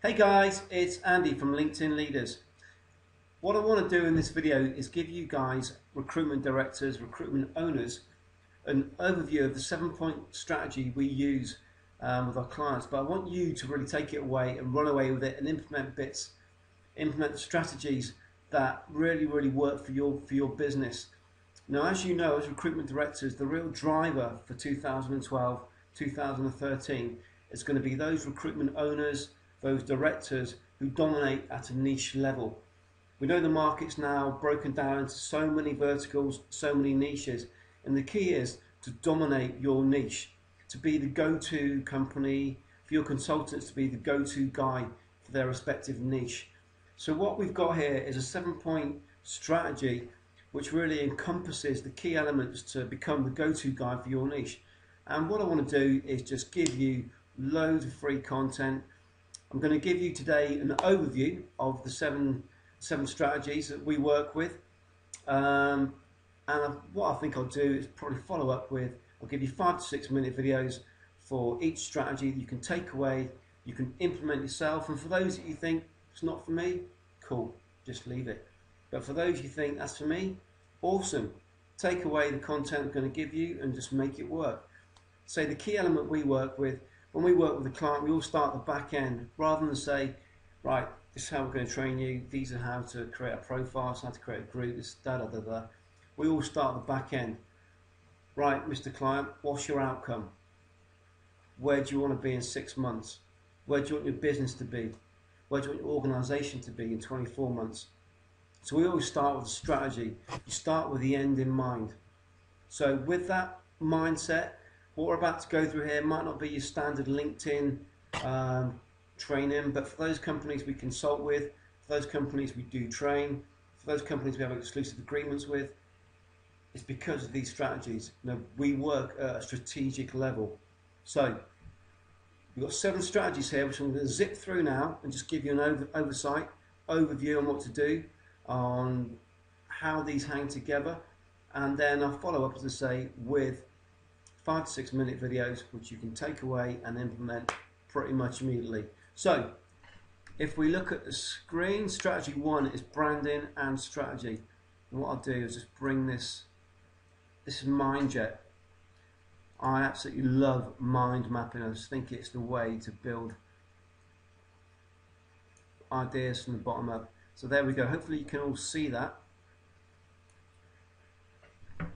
Hey guys, it's Andy from LinkedIn Leaders. What I want to do in this video is give you guys, recruitment directors, recruitment owners, an overview of the 7-point strategy we use with our clients. But I want you to really take it away and run away with it and implement the strategies that really work for your business. Now, as you know, as recruitment directors, the real driver for 2012, 2013 is going to be those recruitment owners, those directors who dominate at a niche level. We know the market's now broken down into so many verticals, so many niches, and the key is to dominate your niche, to be the go-to company, for your consultants to be the go-to guy for their respective niche. So what we've got here is a 7-point strategy which really encompasses the key elements to become the go-to guy for your niche. And what I want to do is just give you loads of free content. I'm going to give you today an overview of the seven strategies that we work with, and what I think I'll do is probably follow up with, I'll give you 5 to 6 minute videos for each strategy that you can take away, you can implement yourself, and for those that you think it's not for me, cool, just leave it. But for those you think that's for me, awesome, take away the content I'm going to give you and just make it work. So the key element we work with, when we work with a client, we all start at the back end rather than say, right, this is how we're going to train you, these are how to create a profile, this is how to create a group, this da. We all start at the back end. Right, Mr. Client, what's your outcome? Where do you want to be in 6 months? Where do you want your business to be? Where do you want your organisation to be in 24 months? So we always start with a strategy. You start with the end in mind. So with that mindset, what we're about to go through here might not be your standard LinkedIn training, but for those companies we consult with, for those companies we do train, for those companies we have exclusive agreements with, it's because of these strategies. You know, we work at a strategic level. So we've got 7 strategies here, which I'm going to zip through now and just give you an overview on what to do, on how these hang together, and then I'll follow up, as I say, with 5 to 6 minute videos which you can take away and implement pretty much immediately. So if we look at the screen, strategy 1 is branding and strategy. And what I'll do is just bring this is MindJet. I absolutely love mind mapping. I just think it's the way to build ideas from the bottom up. So there we go. Hopefully you can all see that.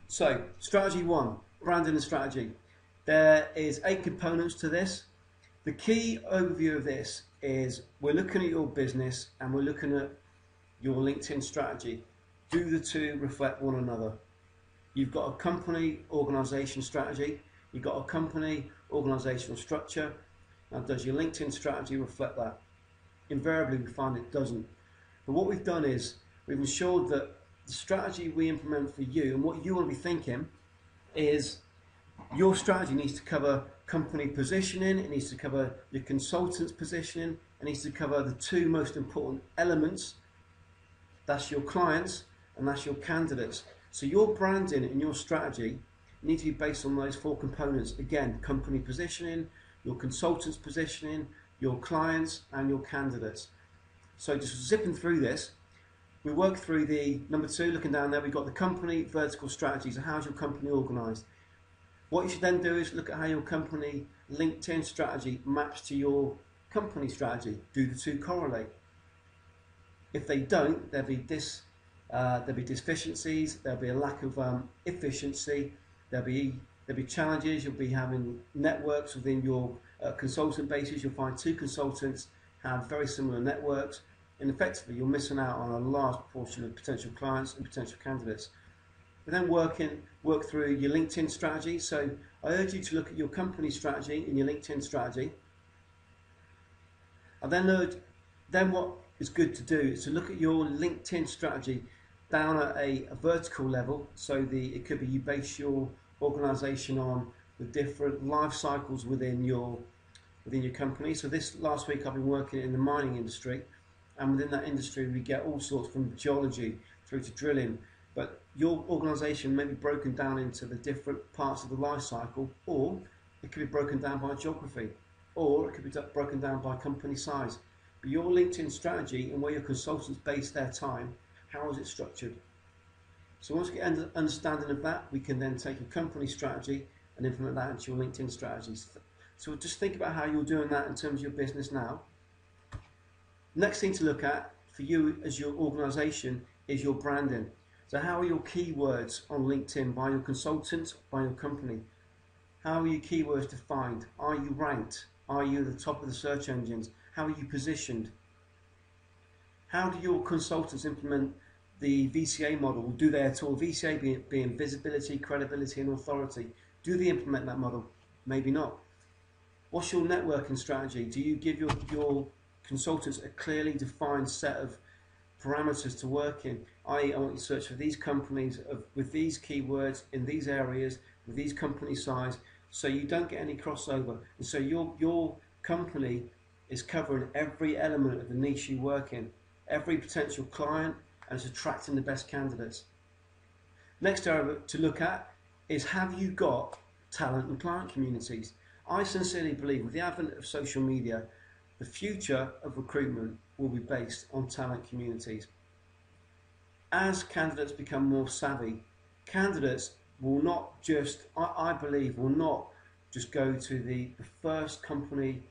So strategy 1, branding and strategy. There is 8 components to this. The key overview of this is we're looking at your business and we're looking at your LinkedIn strategy. Do the two reflect one another? You've got a company organization strategy, you've got a company organizational structure. Now, does your LinkedIn strategy reflect that? Invariably we find it doesn't. But what we've done is we've ensured that the strategy we implement for you and what you want to be thinking is your strategy needs to cover company positioning, it needs to cover your consultant's positioning, it needs to cover the 2 most important elements. That's your clients and that's your candidates. So your branding and your strategy need to be based on those 4 components. Again, company positioning, your consultant's positioning, your clients and your candidates. So just zipping through this, we work through the number 2, looking down there, we've got the company vertical strategies. So how's your company organised? What you should then do is look at how your company LinkedIn strategy maps to your company strategy. Do the 2 correlate? If they don't, there'll be deficiencies, there'll be a lack of efficiency, there'll be challenges. You'll be having networks within your consultant bases. You'll find 2 consultants have very similar networks, and effectively you're missing out on a large proportion of potential clients and potential candidates. We then work through your LinkedIn strategy. So I urge you to look at your company strategy and your LinkedIn strategy. I then what is good to do is to look at your LinkedIn strategy down at a vertical level. So it could be you base your organisation on the different life cycles within your company. So this last week I've been working in the mining industry, and within that industry we get all sorts from geology through to drilling. But your organisation may be broken down into the different parts of the life cycle, or it could be broken down by geography, or it could be broken down by company size. But your LinkedIn strategy and where your consultants base their time, how is it structured? So once we get an understanding of that, we can then take a company strategy and implement that into your LinkedIn strategies. So just think about how you're doing that in terms of your business now. Next thing to look at for you as your organisation is your branding. So how are your keywords on LinkedIn by your consultants, by your company? How are your keywords defined? Are you ranked? Are you at the top of the search engines? How are you positioned? How do your consultants implement the VCA model? Do they at all? VCA being visibility, credibility and authority. Do they implement that model? Maybe not. What's your networking strategy? Do you give your consultants a clearly defined set of parameters to work in? I want you to search for these companies with these keywords in these areas with these company size, so you don't get any crossover, and so your company is covering every element of the niche you work in, every potential client, and it's attracting the best candidates. Next area to look at is, have you got talent and client communities? I sincerely believe with the advent of social media, the future of recruitment will be based on talent communities. As candidates become more savvy, candidates will not just, I believe, will not just go to the first company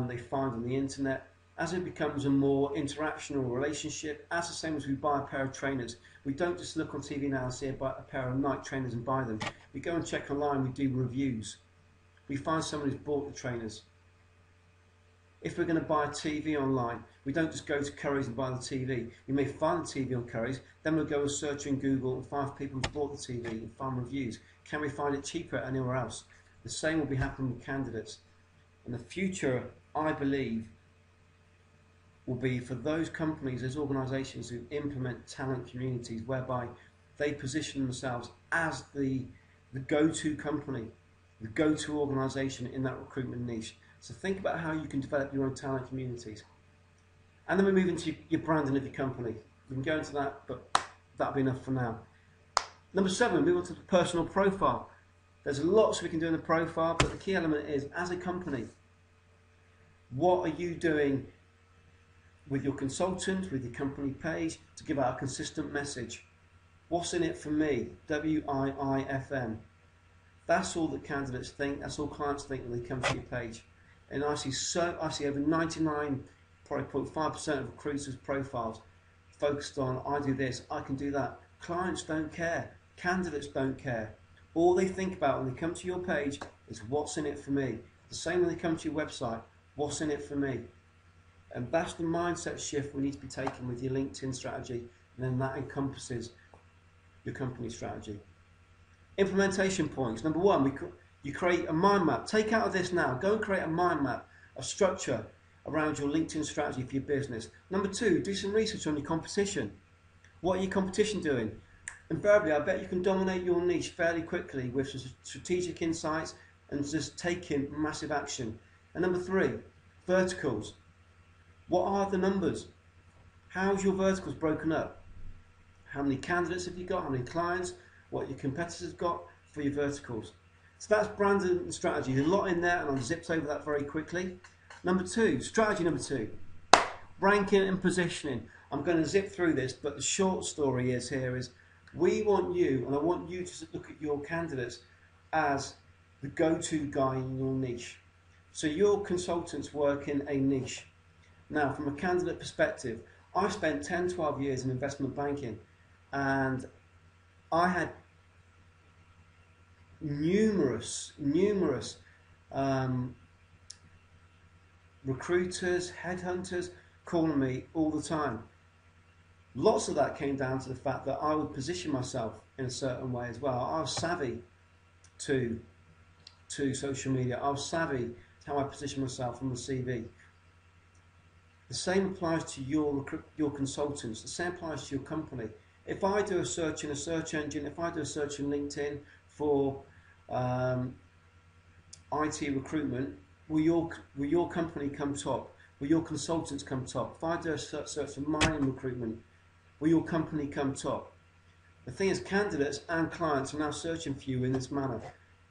they find on the internet. As it becomes a more interactional relationship, as the same as we buy a pair of trainers, we don't just look on TV now and see a pair of Nike trainers and buy them. We go and check online, we do reviews. We find someone who's bought the trainers. If we're going to buy a TV online, we don't just go to Curry's and buy the TV. We may find the TV on Curry's, then we'll go and search in Google and find people who've bought the TV and find reviews. Can we find it cheaper anywhere else? The same will be happening with candidates. And the future, I believe, will be for those companies, those organisations who implement talent communities whereby they position themselves as the go-to company, the go-to organisation in that recruitment niche. So think about how you can develop your own talent communities. And then we move into your branding of your company. We can go into that, but that'll be enough for now. Number 7, move on to the personal profile. There's lots we can do in the profile, but the key element is, as a company, what are you doing with your consultant, with your company page, to give out a consistent message? What's in it for me? WIIFM. That's all that candidates think, that's all clients think when they come to your page. And I see over 99.5% of recruiters' profiles focused on, I do this, I can do that. Clients don't care, candidates don't care. All they think about when they come to your page is, what's in it for me? The same when they come to your website, what's in it for me? And that's the mindset shift we need to be taking with your LinkedIn strategy, and then that encompasses your company strategy. Implementation points. Number 1, you create a mind map. Take out of this now. Go and create a mind map, a structure around your LinkedIn strategy for your business. Number 2, do some research on your competition. What are your competition doing? Invariably, I bet you can dominate your niche fairly quickly with some strategic insights and just taking massive action. And number 3, verticals. What are the numbers? How's your verticals broken up? How many candidates have you got? How many clients? What your competitors got for your verticals? So that's branding and strategy. There's a lot in there, and I've zipped over that very quickly. Number 2, strategy number 2, ranking and positioning. I'm going to zip through this, but the short story is we want you, and I want you to look at your candidates as the go-to guy in your niche. So your consultants work in a niche. Now, from a candidate perspective, I spent 10, 12 years in investment banking, and I had numerous recruiters, headhunters calling me all the time. Lots of that came down to the fact that I would position myself in a certain way as well. I was savvy to social media. I was savvy to how I position myself on the CV. The same applies to your consultants. The same applies to your company. If I do a search in a search engine, if I do a search in LinkedIn for IT recruitment, will your company come top? Will your consultants come top? If I do a search for mining recruitment, will your company come top? The thing is, candidates and clients are now searching for you in this manner.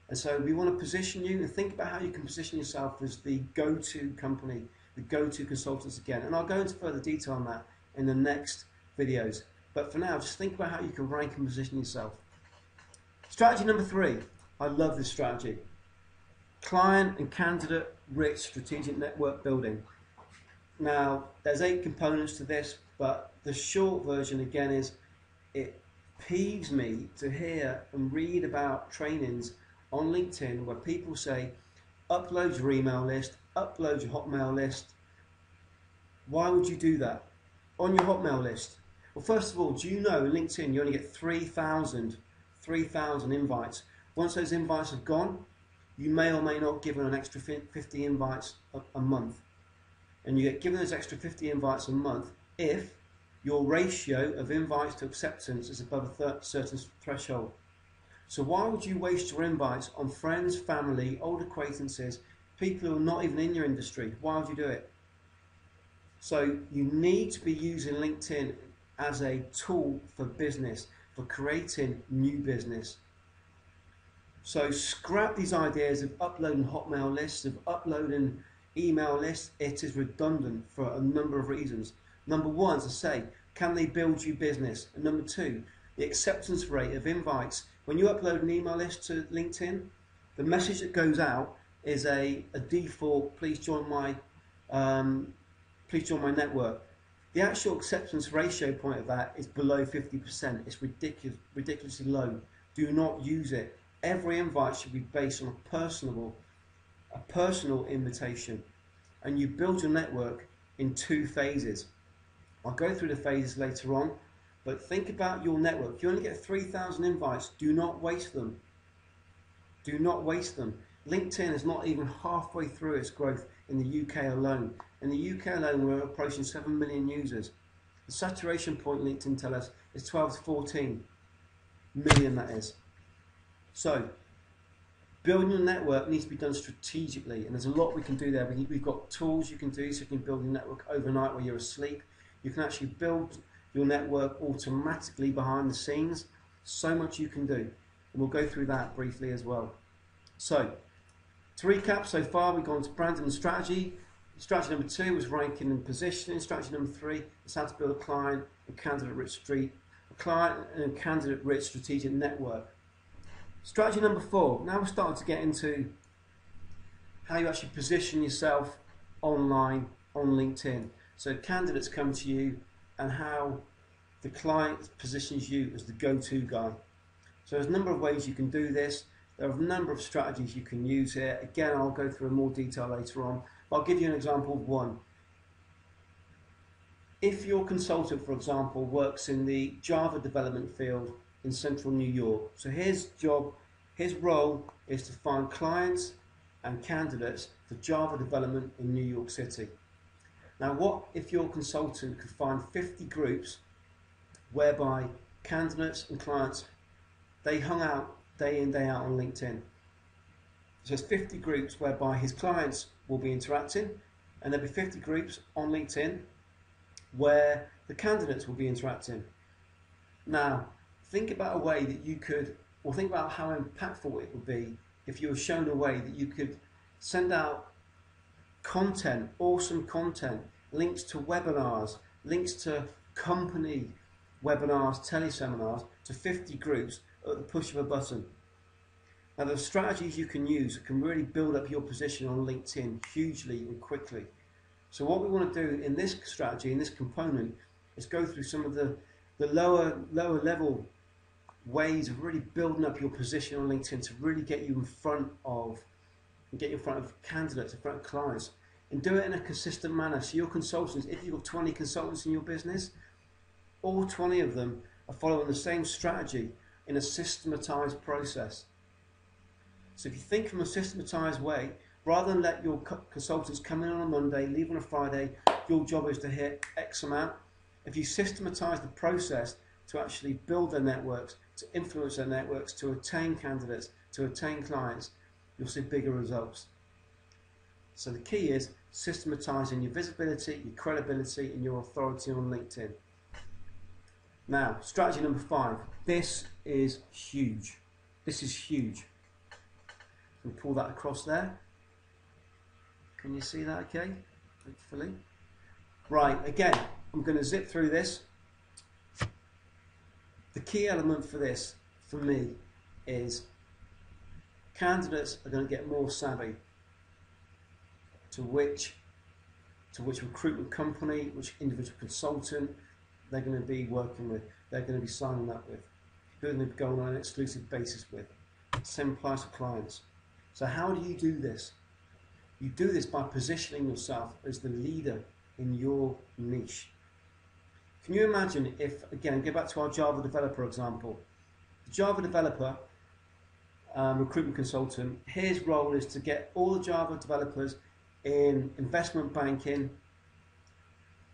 And so we want to position you and think about how you can position yourself as the go-to company the go-to consultants again. And I'll go into further detail on that in the next videos. But for now, just think about how you can rank and position yourself. Strategy number 3. I love this strategy. Client and candidate rich strategic network building. Now, there's 8 components to this, but the short version again is, it peeves me to hear and read about trainings on LinkedIn where people say, upload your email list, upload your Hotmail list. Why would you do that? On your Hotmail list. Well, first of all, do you know LinkedIn you only get 3,000 invites. Once those invites have gone, you may or may not give them an extra 50 invites a month. And you get given those extra 50 invites a month if your ratio of invites to acceptance is above a certain threshold. So why would you waste your invites on friends, family, old acquaintances, people who are not even in your industry? Why would you do it? So you need to be using LinkedIn as a tool for business, for creating new business. So scrap these ideas of uploading Hotmail lists, of uploading email lists. It is redundant for a number of reasons. Number 1, as I say, can they build you business? And number 2, the acceptance rate of invites. When you upload an email list to LinkedIn, the message that goes out is a default, please join my network. The actual acceptance ratio point of that is below 50%. It's ridiculously low. Do not use it. Every invite should be based on a personal invitation, and you build your network in 2 phases. I'll go through the phases later on, but think about your network. If you only get 3,000 invites, do not waste them. Do not waste them. LinkedIn is not even halfway through its growth in the UK alone. In the UK alone, we're approaching 7 million users. The saturation point, LinkedIn tell us, is 12 to 14 million, that is. So, building your network needs to be done strategically, and there's a lot we can do there. We've got tools you can do, so you can build your network overnight while you're asleep. You can actually build your network automatically behind the scenes. So much you can do, and we'll go through that briefly as well. So, to recap, so far we've gone to branding and strategy. Strategy number 2 was ranking and positioning. Strategy number 3 is how to build a client and candidate-rich strategic network. Strategy number 4. Now we're starting to get into how you actually position yourself online on LinkedIn. So candidates come to you and how the client positions you as the go-to guy. So there's a number of ways you can do this. There are a number of strategies you can use here. Again, I'll go through in more detail later on, but I'll give you an example of one. If your consultant, for example, works in the Java development field in central New York, so his role is to find clients and candidates for Java development in New York City. Now, what if your consultant could find 50 groups whereby candidates and clients, they hung out day in, day out on LinkedIn. So there's 50 groups whereby his clients will be interacting, and there'll be 50 groups on LinkedIn where the candidates will be interacting. Now, think about a way that you could, or think about how impactful it would be if you were shown a way that you could send out content, awesome content, links to webinars, links to company webinars, teleseminars, to 50 groups at the push of a button. Now, there are strategies you can use that can really build up your position on LinkedIn hugely and quickly. So what we want to do in this strategy, in this component, is go through some of the lower level ways of really building up your position on LinkedIn to really get you in front of candidates, in front of clients, and do it in a consistent manner. So your consultants, if you've got 20 consultants in your business, all 20 of them are following the same strategy in a systematized process. So if you think from a systematized way, rather than let your consultants come in on a Monday, leave on a Friday, your job is to hit X amount. If you systematize the process to actually build their networks, to influence their networks, to attain candidates, to attain clients, you'll see bigger results. So the key is systematizing your visibility, your credibility, and your authority on LinkedIn. Now, strategy number 5. This is huge. This is huge. Can pull that across there. Can you see that okay? hopefully. Right, again, I'm going to zip through this. The key element for this, for me, is candidates are going to get more savvy to which recruitment company, which individual consultant they're going to be working with, they're going to be signing up with, who they're going to be going on an exclusive basis with. Same applies to clients. So how do you do this? You do this by positioning yourself as the leader in your niche. Can you imagine if, again, go back to our Java developer example. The Java developer, recruitment consultant, his role is to get all the Java developers in investment banking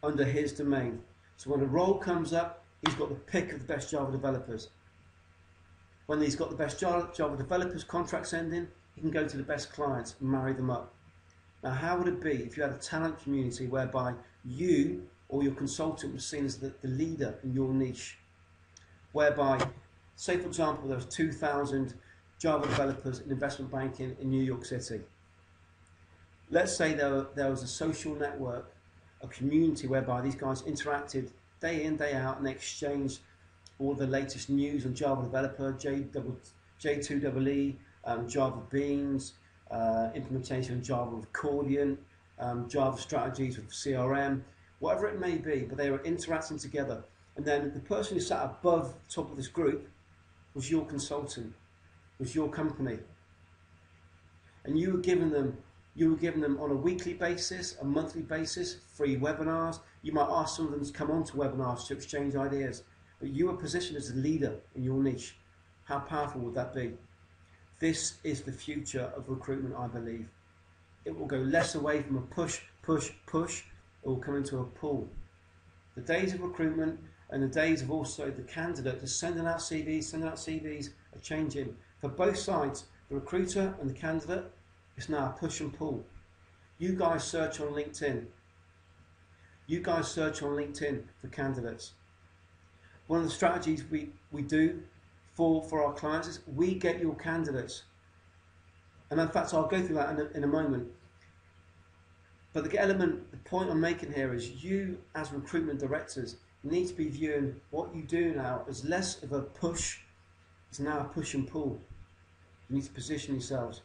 under his domain. So when a role comes up, he's got the pick of the best Java developers. When he's got the best Java developers, contracts ending, he can go to the best clients and marry them up. Now, how would it be if you had a talent community whereby you or your consultant was seen as the leader in your niche? Whereby, say for example, there was 2,000 Java developers in investment banking in New York City. Let's say there was a social network, a community whereby these guys interacted day in, day out, and they exchanged all the latest news on Java developer, J2EE, Java Beans, implementation of Java with Accordion, Java strategies with CRM, whatever it may be, but they were interacting together. And then the person who sat above the top of this group was your consultant, was your company. And you were giving them on a weekly basis, a monthly basis, free webinars. You might ask some of them to come on to webinars to exchange ideas. But you were positioned as a leader in your niche. How powerful would that be? This is the future of recruitment, I believe. It will go less away from a push, push, push. It will come into a pull. The days of recruitment and the days of also the candidate just sending out CVs are changing. For both sides, the recruiter and the candidate, it's now a push and pull. You guys search on LinkedIn. You guys search on LinkedIn for candidates. One of the strategies we do for our clients is we get your candidates. And in fact, I'll go through that in a moment. But the point I'm making here is you as recruitment directors need to be viewing what you do now as less of a push, it's now a push and pull. You need to position yourselves.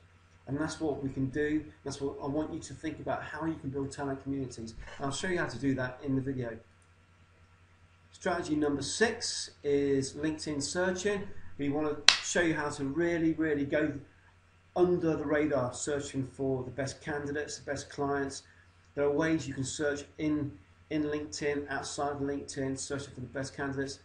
And that's what we can do. That's what I want you to think about, how you can build talent communities. And I'll show you how to do that in the video. Strategy number 6 is LinkedIn searching. We want to show you how to really go under the radar, searching for the best candidates, the best clients. There are ways you can search in LinkedIn, outside of LinkedIn, searching for the best candidates.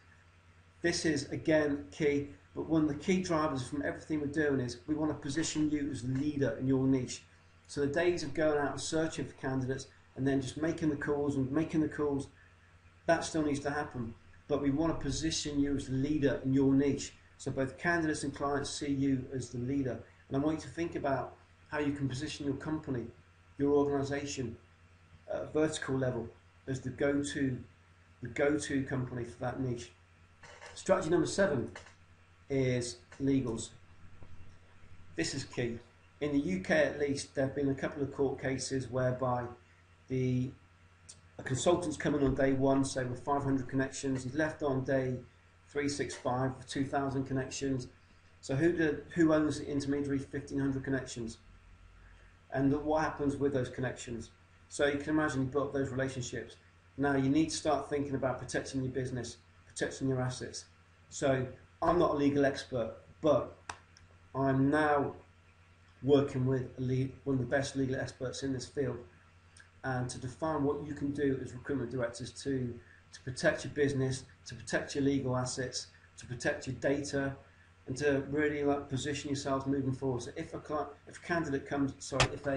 This is, again, key. But one of the key drivers from everything we're doing is we want to position you as the leader in your niche. So the days of going out and searching for candidates and then just making the calls, that still needs to happen. But we want to position you as the leader in your niche. So both candidates and clients see you as the leader. And I want you to think about how you can position your company, your organization, at a vertical level as the go-to company for that niche. Strategy number 7 is legals. This is key. In the UK at least, there have been a couple of court cases whereby a consultant's coming on day 1, say with 500 connections, he's left on day 365 with 2,000 connections. So who owns the intermediary 1,500 connections? And what happens with those connections? So you can imagine you built up those relationships. Now you need to start thinking about protecting your business, protecting your assets. So I'm not a legal expert, but I'm now working with one of the best legal experts in this field, and to define what you can do as recruitment directors to protect your business, to protect your legal assets, to protect your data, and to really position yourselves moving forward. So if a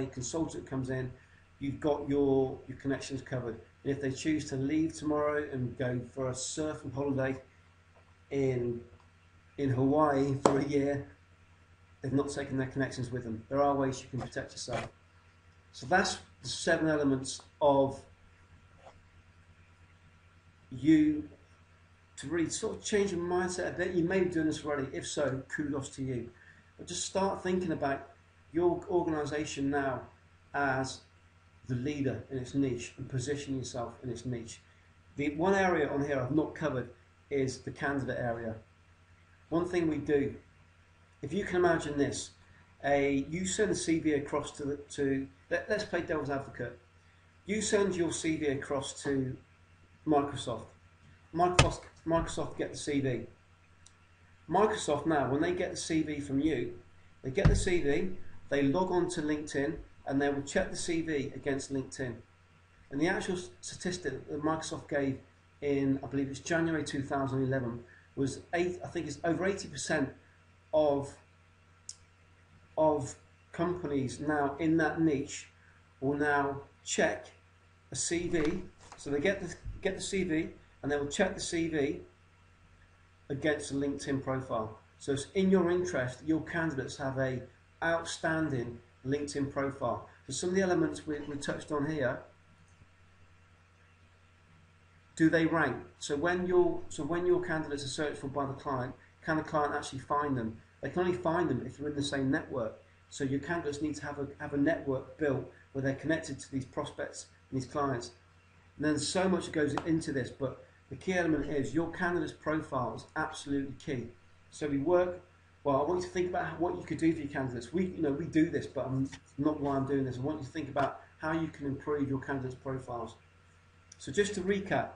consultant comes in, you've got your connections covered. And if they choose to leave tomorrow and go for a surfing holiday in Hawaii for a year, they've not taken their connections with them. There are ways you can protect yourself. So that's the 7 elements of you to really sort of change your mindset a bit. You may be doing this already. If so, kudos to you. But just start thinking about your organisation now as the leader in its niche and position yourself in its niche. The one area on here I've not covered is the candidate area. One thing we do, if you can imagine this, you send a CV across let's play devil's advocate. You send your CV across to Microsoft. Microsoft get the CV. Microsoft now, when they get the CV from you, they get the CV, they log on to LinkedIn, and they will check the CV against LinkedIn. And the actual statistic that Microsoft gave in, I believe it's January 2011, was I think it's over 80% of companies now in that niche will now check a CV. So they get the CV, and they will check the CV against a LinkedIn profile. So it's in your interest your candidates have a outstanding LinkedIn profile. So some of the elements we touched on here, do they rank? So when your candidates are searched for by the client, can the client actually find them? They can only find them if you're in the same network. So your candidates need to have a network built where they're connected to these prospects and these clients. And then so much goes into this, but the key element is your candidate's profile is absolutely key. So I want you to think about what you could do for your candidates. We do this, but I'm not why I'm doing this. I want you to think about how you can improve your candidates' profiles. So just to recap,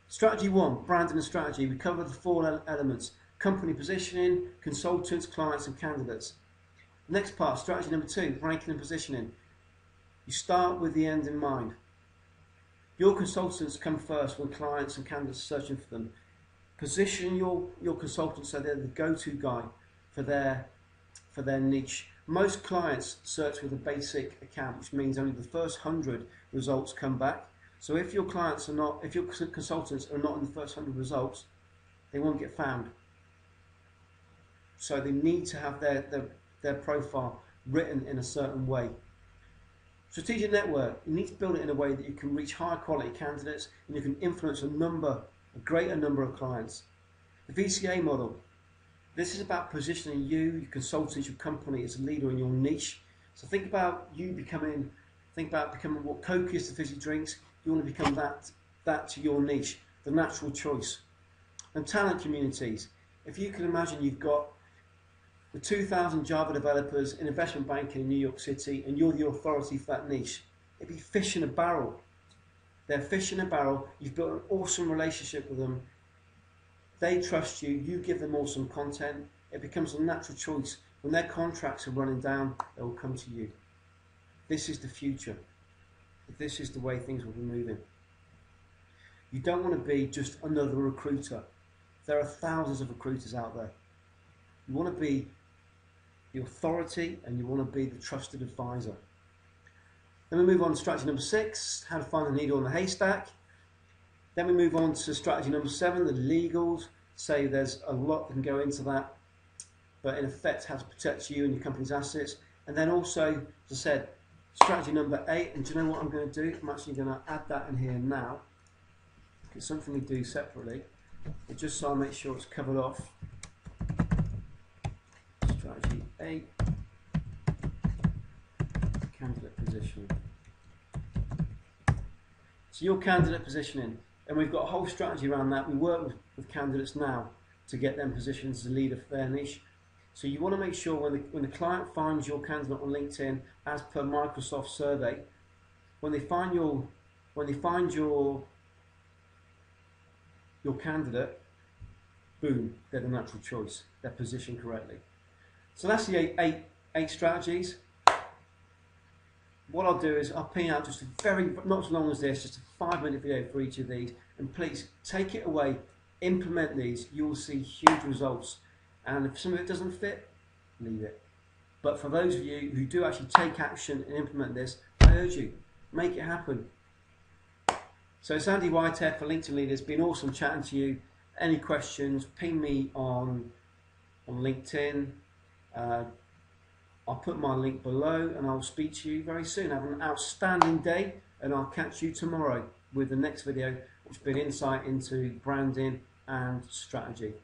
strategy 1, branding and strategy. We covered the 4 elements: company positioning, consultants, clients, and candidates. Next part, strategy number 2, ranking and positioning. You start with the end in mind. Your consultants come first when clients and candidates are searching for them. Position your consultants so they're the go-to guy for their niche. Most clients search with a basic account, which means only the first 100 results come back. So if your consultants are not in the first 100 results, they won't get found. So they need to have their profile written in a certain way. Strategic network, you need to build it in a way that you can reach higher quality candidates and you can influence a greater number of clients. The VCA model, this is about positioning you, your consultants, your company as a leader in your niche. So think about becoming what Coke is to fizzy drinks. You want to become that to your niche, the natural choice. And talent communities, if you can imagine you've got the 2,000 Java developers in investment banking in New York City, and you're the authority for that niche. It'd be fish in a barrel. They're fish in a barrel. You've built an awesome relationship with them. They trust you. You give them awesome content. It becomes a natural choice. When their contracts are running down, they will come to you. This is the future. This is the way things will be moving. You don't want to be just another recruiter. There are thousands of recruiters out there. You want to be the authority, and you want to be the trusted advisor. Then we move on to strategy number 6, how to find the needle in the haystack. Then we move on to strategy number 7, the legals. Say there's a lot that can go into that, but in effect how to protect you and your company's assets. And then also, as I said, strategy number 8, and do you know what I'm going to do? I'm actually going to add that in here now. It's something we do separately, but just so I make sure it's covered off. Strategy 8, candidate positioning. So your candidate positioning, and we've got a whole strategy around that. We work with candidates now to get them positioned as a leader for their niche. So you want to make sure when the client finds your candidate on LinkedIn, as per Microsoft survey, when they find your candidate, boom, they're the natural choice. They're positioned correctly. So that's the eight strategies. What I'll do is I'll ping out just not as long as this, just a 5-minute video for each of these, and please take it away, implement these. You will see huge results. And if some of it doesn't fit, leave it. But for those of you who do actually take action and implement this, I urge you, make it happen. So it's Andy Whitehead for LinkedIn Leaders. It's been awesome chatting to you. Any questions, ping me on LinkedIn. I'll put my link below, and I'll speak to you very soon. Have an outstanding day, and I'll catch you tomorrow with the next video, which will be an insight into branding and strategy.